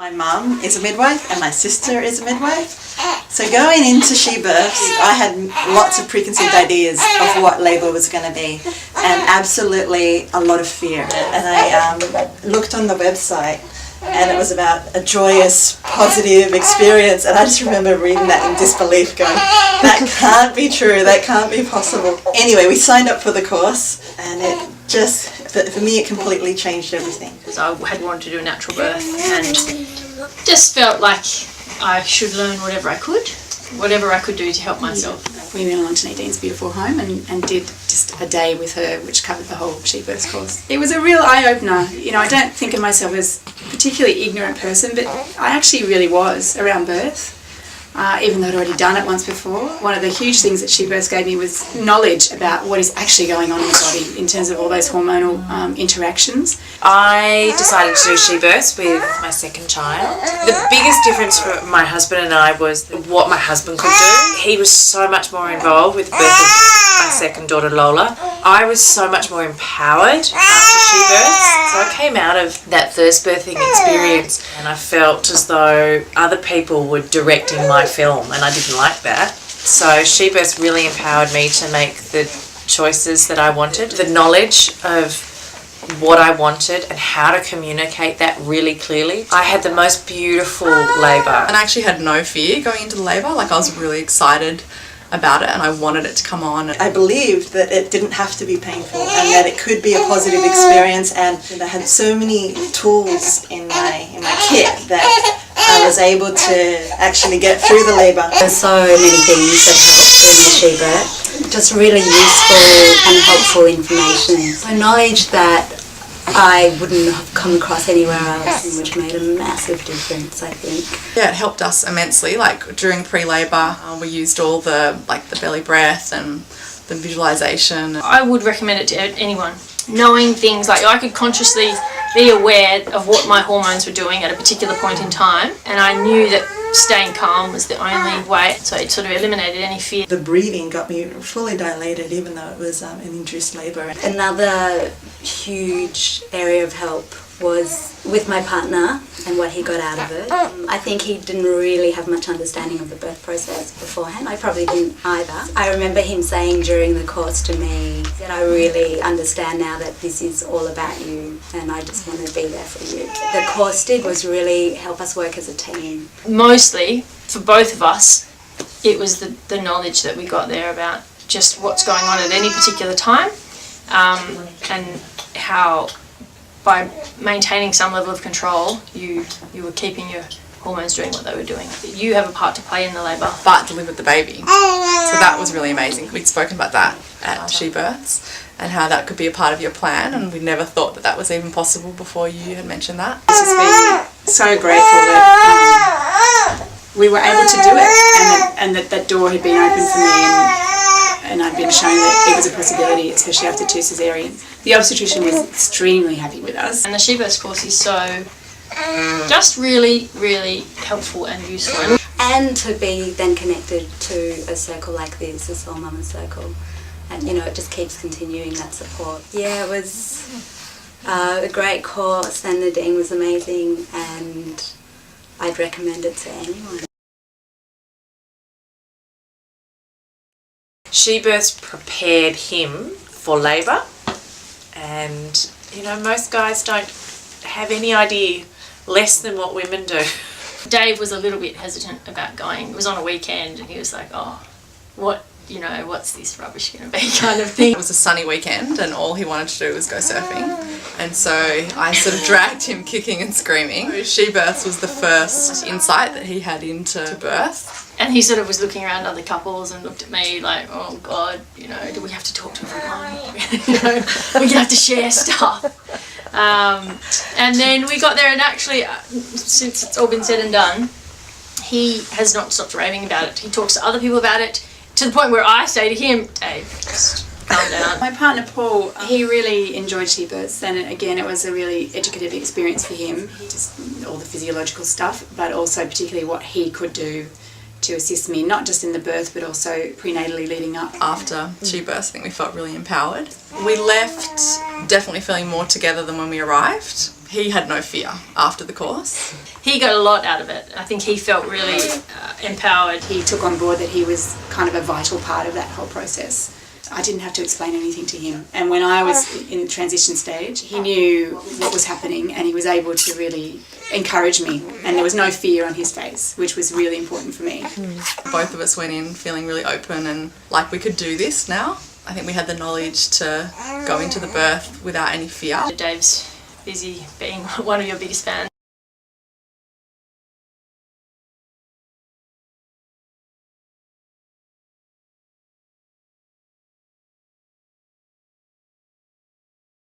My mum is a midwife and my sister is a midwife. So going into She Births, I had lots of preconceived ideas of what labour was going to be, and absolutely a lot of fear. And I looked on the website and it was about a joyous, positive experience, and I just remember reading that in disbelief going, that can't be true, that can't be possible. Anyway, we signed up for the course and it just, for me, it completely changed everything. Because I had wanted to do a natural birth and just felt like I should learn whatever I could do to help myself. We went along to Nadine's beautiful home and did just a day with her, which covered the whole She Births course. It was a real eye-opener. You know, I don't think of myself as a particularly ignorant person, but I actually really was around birth. Even though I'd already done it once before. One of the huge things that She Births gave me was knowledge about what is actually going on in the body in terms of all those hormonal interactions. I decided to do She Births with my second child. The biggest difference for my husband and I was what my husband could do. He was so much more involved with the birth of my second daughter Lola. I was so much more empowered after She Births. So I came out of that first birthing experience and I felt as though other people were directing my film, and I didn't like that. So She Births really empowered me to make the choices that I wanted. The knowledge of what I wanted and how to communicate that really clearly. I had the most beautiful labour. And I actually had no fear going into the labour. Like, I was really excited about it and I wanted it to come on. I believed that it didn't have to be painful and that it could be a positive experience, and I had so many tools in my kit that I was able to actually get through the labour. There's so many things that help during the She Birth. Just really useful and helpful information. So knowledge that I wouldn't have come across anywhere else, which made a massive difference, I think. Yeah, it helped us immensely. Like during pre-labour, we used all the belly breath and the visualisation. I would recommend it to anyone. Knowing things like I could consciously be aware of what my hormones were doing at a particular point in time, and I knew that staying calm was the only way, so it sort of eliminated any fear. The breathing got me fully dilated even though it was an induced labour. Another huge area of help was with my partner and what he got out of it. I think he didn't really have much understanding of the birth process beforehand. I probably didn't either. I remember him saying during the course to me that I really understand now that this is all about you and I just want to be there for you. The course did was really help us work as a team. Mostly, for both of us, it was the knowledge that we got there about just what's going on at any particular time, and how by maintaining some level of control, you were keeping your hormones doing what they were doing. You have a part to play in the labour. But delivered the baby. So that was really amazing. We'd spoken about that at She Births and how that could be a part of your plan, and we never thought that that was even possible before you had mentioned that. Just been so grateful that we were able to do it, and that door had been open for me, and I'd been shown that it was a possibility, especially after 2 cesareans. The obstetrician was extremely happy with us. And the She Births course is so just really, really helpful and useful. And to be then connected to a circle like this, a Soul Mama Circle. And you know, it just keeps continuing that support. Yeah, it was a great course, and Nadine was amazing, and I'd recommend it to anyone. She Births prepared him for labour, and you know, most guys don't have any idea less than what women do. Dave was a little bit hesitant about going. It was on a weekend and he was like, oh, what's this rubbish going to be kind of thing. It was a sunny weekend and all he wanted to do was go surfing, and so I sort of dragged him kicking and screaming. She Births was the first insight that he had into birth. And he sort of was looking around other couples and looked at me like, oh God, do we have to talk to everyone? We're going to have to share stuff. And then we got there, and actually, since it's all been said and done, he has not stopped raving about it. He talks to other people about it, to the point where I say to him, Dave, just calm down. My partner Paul, he really enjoyed She Births, and again it was a really educative experience for him. Just all the physiological stuff, but also particularly what he could do to assist me, not just in the birth but also prenatally leading up. After She Births, I think we felt really empowered. We left definitely feeling more together than when we arrived. He had no fear after the course. He got a lot out of it. I think he felt really empowered. He took on board that he was kind of a vital part of that whole process. I didn't have to explain anything to him. And when I was in the transition stage, he knew what was happening and he was able to really encourage me. And there was no fear on his face, which was really important for me. Both of us went in feeling really open and like we could do this now. I think we had the knowledge to go into the birth without any fear. Dave's busy being one of your biggest fans.